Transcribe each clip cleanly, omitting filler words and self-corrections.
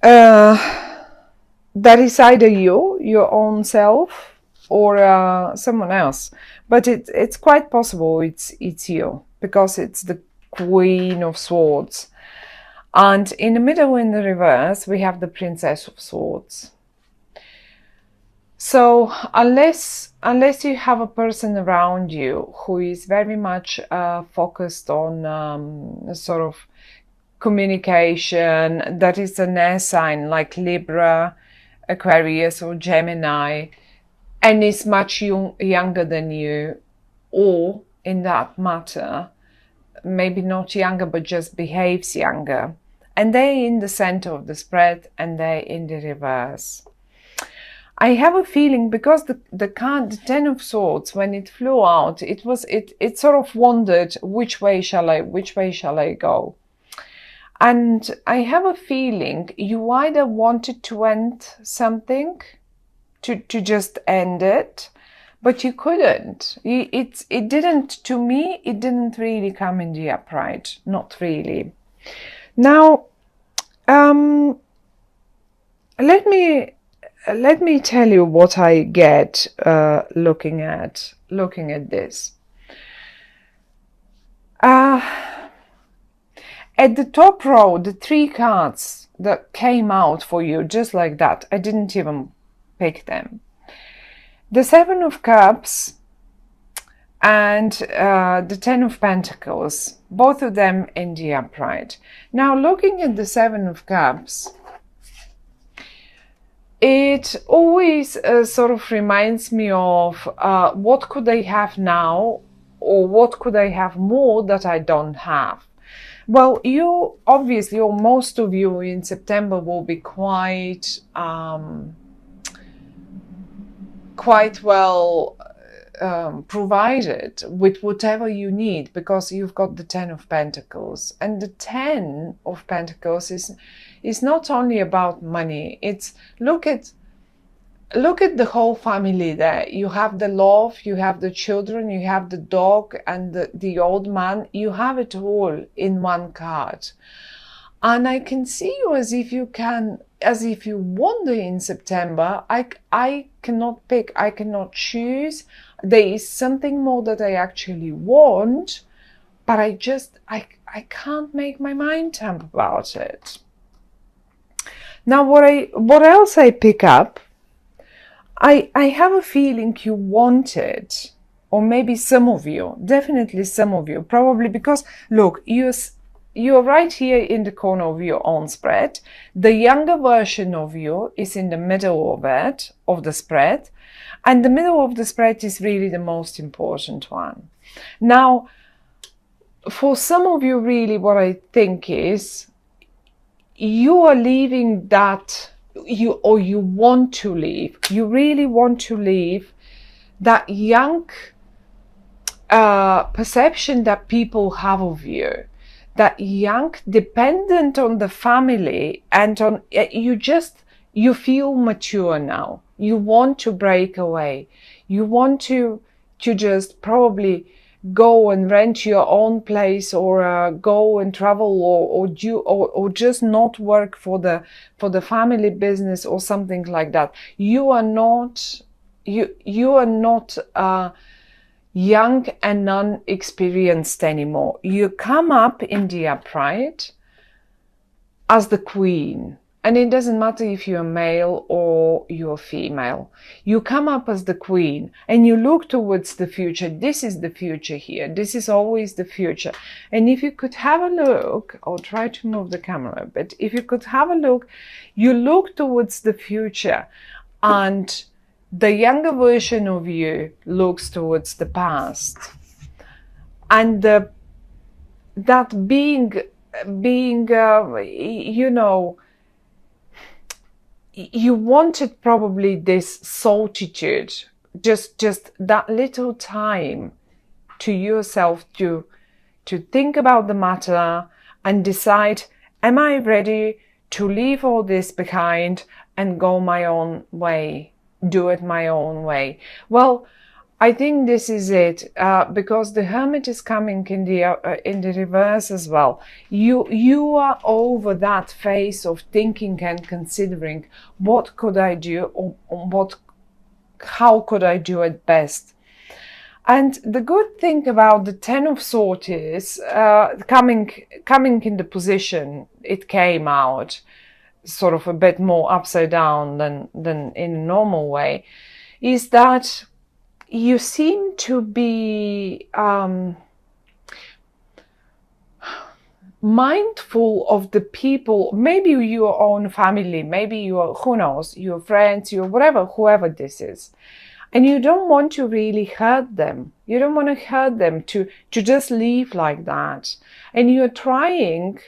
That is either you, your own self, or someone else. But it's quite possible it's you, because it's the Queen of Swords. And in the middle, in the reverse, we have the Princess of Swords. So unless you have a person around you who is very much focused on sort of communication, that is an air sign like Libra, Aquarius or Gemini, and is much younger than you, or in that matter, maybe not younger but just behaves younger, and they're in the center of the spread and they're in the reverse. I have a feeling, because the card, the Ten of Swords, when it flew out, it sort of wondered which way shall I go. And I have a feeling you either wanted to end something, to just end it, but you couldn't. It didn't, to me, it didn't really come in the upright, not really. Now, let me tell you what I get looking at this. At the top row, the 3 cards that came out for you just like that, I didn't even pick them. The 7 of Cups and the 10 of Pentacles, both of them in the upright. Now, looking at the 7 of Cups, it always sort of reminds me of what could I have now, or what could I have more that I don't have. Well, you obviously, or most of you in September, will be quite well provided with whatever you need, because you've got the 10 of Pentacles. And the 10 of Pentacles is not only about money. It's look at the whole family there. You have the love, you have the children, you have the dog and the old man. You have it all in one card. And I can see you as if you wander in September. I cannot pick, I cannot choose. There is something more that I actually want, but I can't make my mind up about it. Now, what else I pick up, I have a feeling you wanted, or maybe some of you, definitely some of you, probably because, look, you're right here in the corner of your own spread. The younger version of you is in the middle of it, of the spread. And the middle of the spread is really the most important one. Now, for some of you, really, what I think is you are leaving that, you want to leave. You really want to leave that young perception that people have of you. That young, dependent on the family, and on you feel mature now. You want to break away. You want to just probably go and rent your own place, or go and travel, or just not work for the family business or something like that. You are not young and non-experienced anymore. You come up in the upright as the queen. And it doesn't matter if you're male or you're female. You come up as the queen and you look towards the future. This is the future here. This is always the future. And if you could have a look, I'll try to move the camera a bit. If you could have a look, you look towards the future, and the younger version of you looks towards the past. And that being, you know, you wanted probably this solitude, just that little time to yourself to think about the matter and decide, am I ready to leave all this behind and go my own way, do it my own way? Well, I think this is it, because the Hermit is coming in the reverse as well. You are over that phase of thinking and considering what could I do, or how could I do it best. And the good thing about the Ten of Swords is coming in the position it came out, sort of a bit more upside down than in a normal way, is that you seem to be mindful of the people, maybe your own family, maybe your, who knows, your friends, your whatever, whoever this is. And you don't want to really hurt them. You don't want to hurt them to just leave like that. And you're trying,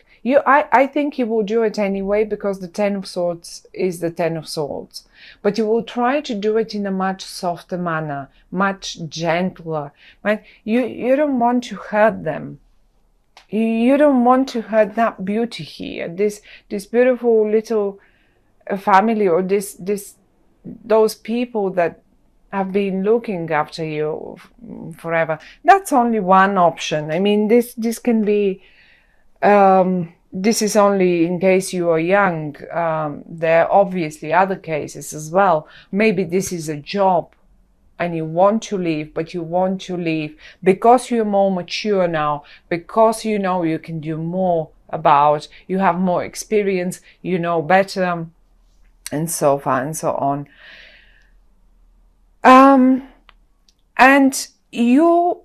I think you will do it anyway, because the Ten of Swords is the Ten of Swords. But you will try to do it in a much softer manner, much gentler. You don't want to hurt them. You don't want to hurt that beauty here, this beautiful little family, or those people that have been looking after you forever. That's only one option. I mean, this can be, this is only in case you are young. There are obviously other cases as well. Maybe this is a job and you want to leave, but you want to leave because you're more mature now, because you know you can do more about, you have more experience, you know better, and so far and so on. And you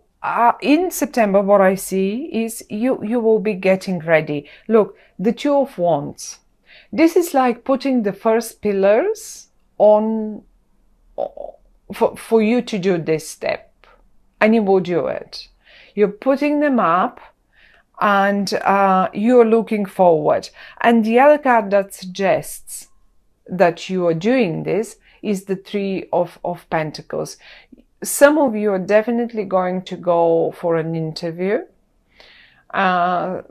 in September, what I see is you will be getting ready. Look, the Two of Wands. This is like putting the first pillars on for you to do this step, and you will do it. You're putting them up, and you're looking forward. And the other card that suggests that you are doing this is the Three of Pentacles. Some of you are definitely going to go for an interview, for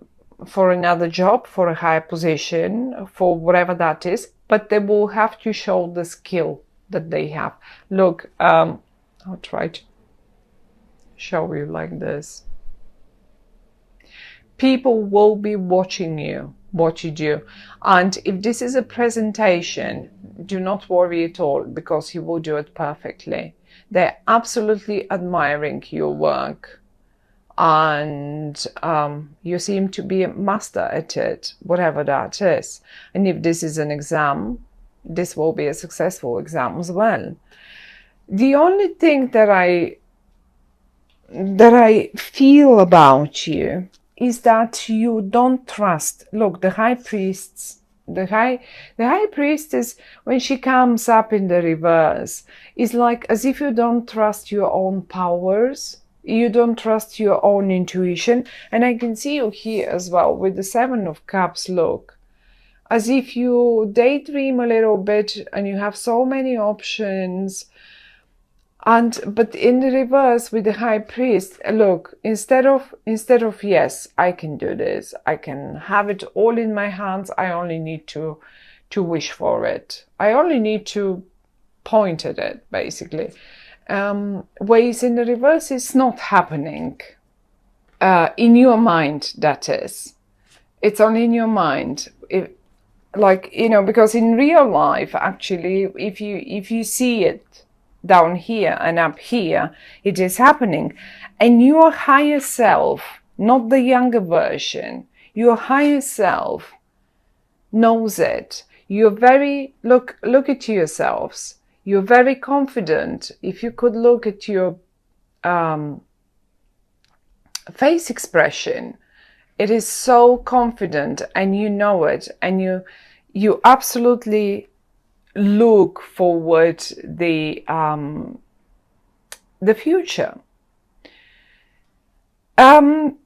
another job, for a higher position, for whatever that is, but they will have to show the skill that they have. Look, I'll try to show you like this. People will be watching you, what you do. And if this is a presentation, do not worry at all, because you will do it perfectly. They're absolutely admiring your work, and you seem to be a master at it, whatever that is. And if this is an exam, this will be a successful exam as well. The only thing that I feel about you is that you don't trust. Look, the High Priestess, the High Priestess, when she comes up in the reverse, is like as if you don't trust your own powers, you don't trust your own intuition. And I can see you here as well with the Seven of Cups. Look, as if you daydream a little bit and you have so many options. But in the reverse with the High Priest, look, instead of yes, I can do this, I can have it all in my hands, I only need to wish for it. I only need to point at it, basically. Ways in the reverse is not happening. In your mind, that is. It's only in your mind. Like, you know, because in real life, actually, if you see it down here and up here, it is happening. And your higher self, not the younger version, your higher self knows it. You're very, look at yourselves. You're very confident. If you could look at your face expression, it is so confident, and you know it, and you absolutely look forward the future. And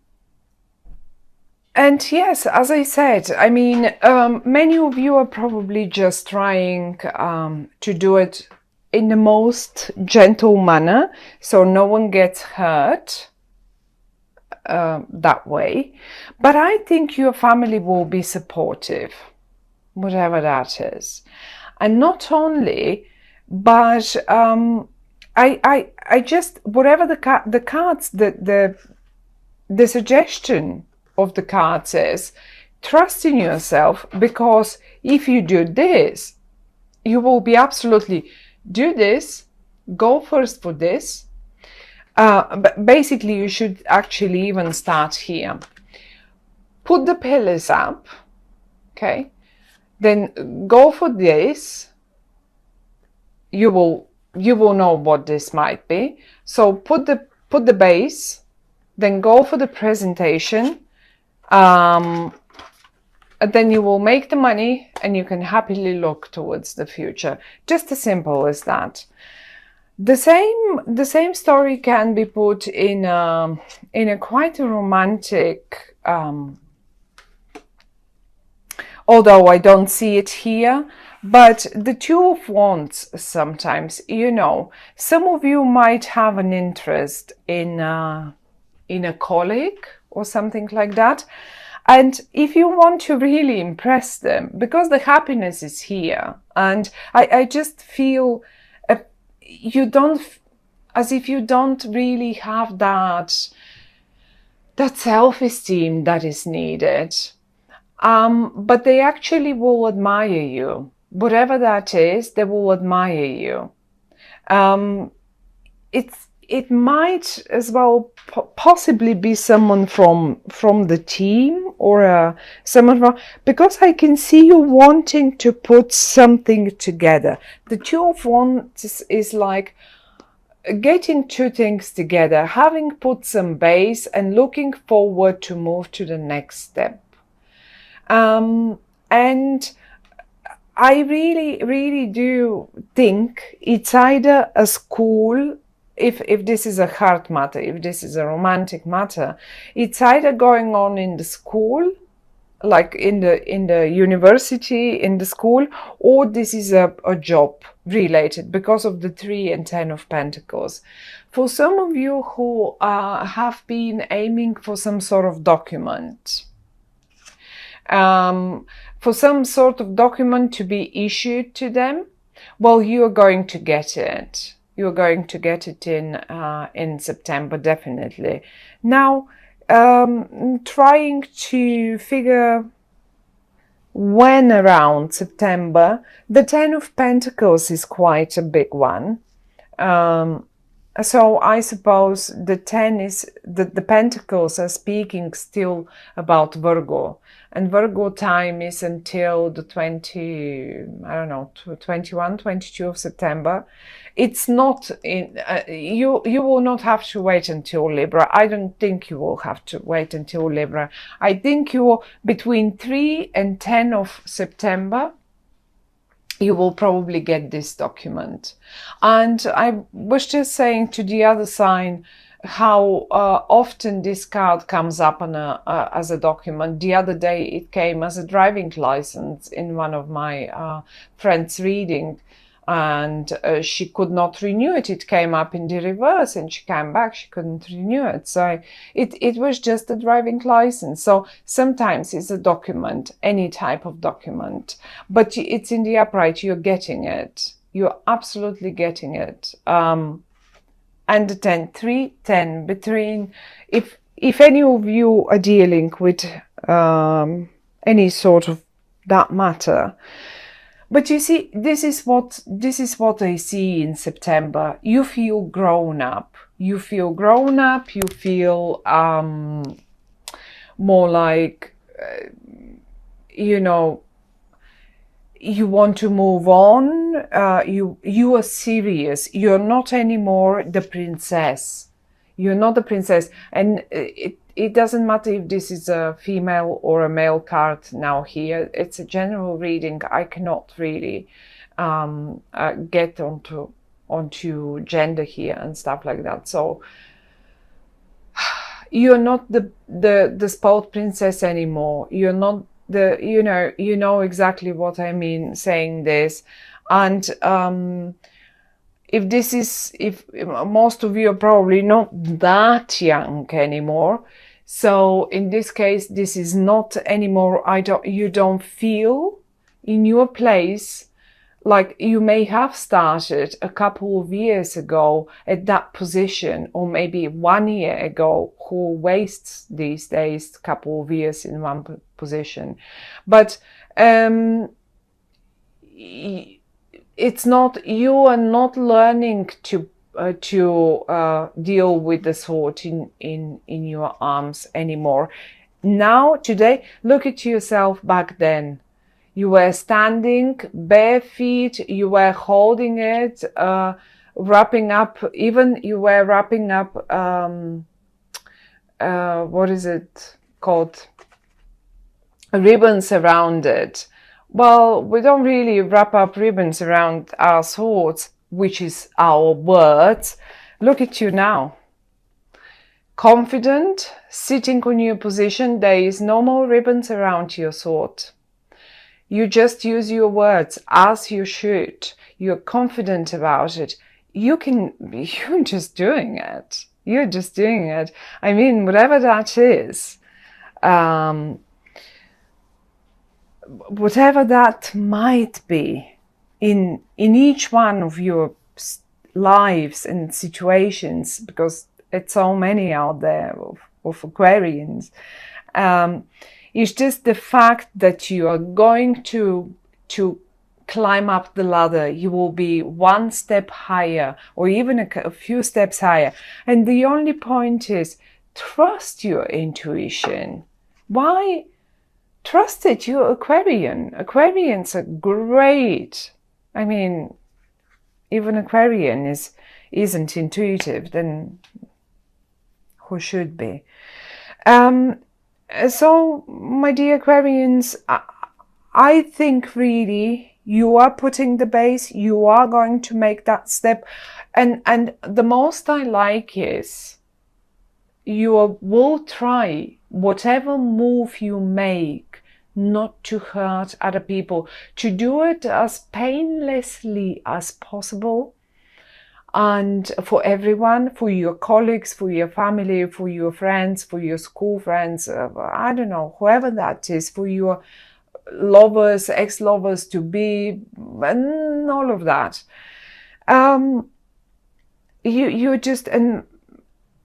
yes, as I said, I mean, many of you are probably just trying to do it in the most gentle manner, so no one gets hurt that way. But I think your family will be supportive, whatever that is. And not only, but I just, whatever the cards, the suggestion of the cards is, trust in yourself, because if you do this, you will be absolutely, do this, go first for this. But basically, you should actually even start here. Put the pillars up, okay? Then go for this. You will know what this might be. So put the base, then go for the presentation. And then you will make the money, and you can happily look towards the future. Just as simple as that. The same story can be put in a quite a romantic, although I don't see it here, but the Two of Wands. Sometimes, you know, some of you might have an interest in a colleague or something like that. And if you want to really impress them, because the happiness is here, and I just feel you don't, as if you don't really have that self-esteem that is needed. But they actually will admire you. Whatever that is, they will admire you. It might as well possibly be someone from the team, or someone from, because I can see you wanting to put something together. The Two of Wands is like getting two things together, having put some base and looking forward to move to the next step. And I really do think it's either a school, if this is a heart matter, if this is a romantic matter, it's either going on in the school, like in the university, in the school, or this is a job related, because of the 3 and 10 of Pentacles. For some of you who have been aiming for some sort of document, for some sort of document to be issued to them, well, you are going to get it. You're going to get it in September, definitely. Now, trying to figure when around September, the 10 of Pentacles is quite a big one. So I suppose the 10 is, the Pentacles are speaking still about Virgo. And Virgo time is until the 21, 22 of September. It's not in, you will not have to wait until Libra. I don't think you will have to wait until Libra. I think you will, between 3 and 10 of September, you will probably get this document. And I was just saying to the other sign how often this card comes up on as a document. The other day it came as a driving license in one of my friends' reading, and she could not renew it. It came up in the reverse, and she came back, she couldn't renew it. So it was just a driving license. So sometimes it's a document, any type of document, but it's in the upright, you're getting it. You're absolutely getting it. And the 10, 3, 10, between, if any of you are dealing with any sort of that matter. But you see, this is what I see in September. You feel grown up. You feel grown up. You feel more like, you know, you want to move on. You are serious. You're not anymore the princess. You're not the princess. And it doesn't matter if this is a female or a male card now here. It's a general reading. I cannot really get onto gender here and stuff like that. So you're not the spoiled princess anymore. You're not the, you know exactly what I mean saying this. And if most of you are probably not that young anymore, so in this case, this is not anymore, you don't feel in your place like you may have started a couple of years ago at that position, or maybe 1 year ago, who wastes these days a couple of years in one position. But it's not, you are not learning to deal with the thought in your arms anymore. Now, today, look at yourself back then. You were standing bare feet, you were holding it, wrapping up, even you were wrapping up, what is it called? Ribbons around it. Well, we don't really wrap up ribbons around our thoughts, which is our words. Look at you now. Confident, sitting on your position, there is no more ribbons around your thought. You just use your words as you should. You're confident about it. You're just doing it. You're just doing it. I mean, whatever that is, whatever that might be in each one of your lives and situations, because it's so many out there of Aquarians. It's just the fact that you are going to climb up the ladder. You will be one step higher, or even a few steps higher. And the only point is, trust your intuition. Why trust it? You're Aquarian. Aquarians are great. I mean, even Aquarian isn't intuitive, then who should be? So, my dear Aquarians, I think really you are putting the base, you are going to make that step. And the most I like is you will try whatever move you make not to hurt other people, to do it as painlessly as possible. And for everyone, for your colleagues, for your family, for your friends, for your school friends, I don't know, whoever that is, for your lovers, ex-lovers to be, and all of that. You just, and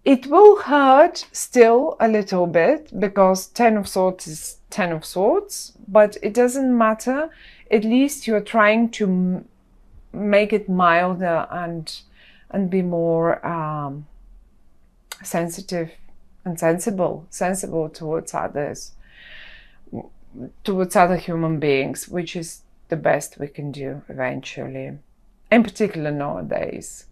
it will hurt still a little bit, because 10 of Swords is 10 of Swords, but it doesn't matter. At least you're trying to make it milder and be more sensitive and sensible towards others, towards other human beings, which is the best we can do eventually, in particular nowadays.